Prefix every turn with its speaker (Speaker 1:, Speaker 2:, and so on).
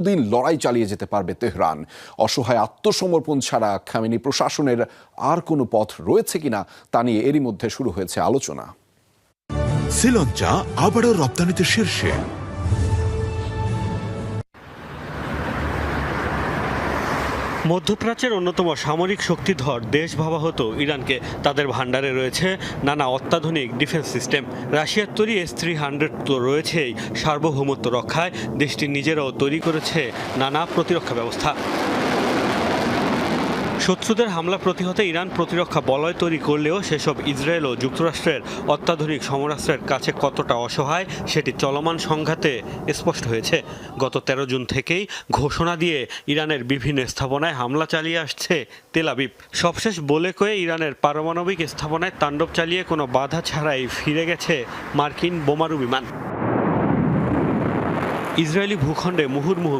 Speaker 1: দিন লড়াই চালিয়ে যেতে পারবে তেহরান। অসহায় আত্মসমর্পণ ছাড়া খামেনি প্রশাসনের আর কোনো পথ রয়েছে কিনা তা নিয়ে এরই মধ্যে শুরু হয়েছে আলোচনা।
Speaker 2: শ্রীলঙ্কা আবারও রপ্তানিতে শীর্ষে।
Speaker 3: মধ্যপ্রাচ্যের অন্যতম সামরিক শক্তিধর দেশ ভাবা হতো ইরানকে। তাদের ভান্ডারে রয়েছে নানা অত্যাধুনিক ডিফেন্স সিস্টেম। রাশিয়ার তৈরি S-300 তো রয়েছেই, সার্বভৌমত্ব রক্ষায় দেশটি নিজেরাও তৈরি করেছে নানা প্রতিরক্ষা ব্যবস্থা। শত্রুদের হামলা প্রতিহতে ইরান প্রতিরক্ষা বলয় তৈরি করলেও সেসব ইসরায়েল ও যুক্তরাষ্ট্রের অত্যাধুনিক সমরাস্ত্রের কাছে কতটা অসহায় সেটি চলমান সংঘাতে স্পষ্ট হয়েছে। গত 13 জুন থেকেই ঘোষণা দিয়ে ইরানের বিভিন্ন স্থাপনায় হামলা চালিয়ে আসছে তেল আবিব। সবশেষ বলে কয়ে ইরানের পারমাণবিক স্থাপনায় তাণ্ডব চালিয়ে কোনো বাধা ছাড়াই ফিরে গেছে মার্কিন বোমারু বিমান। ইসরায়েলি ভূখণ্ডে মুহুর্মুহু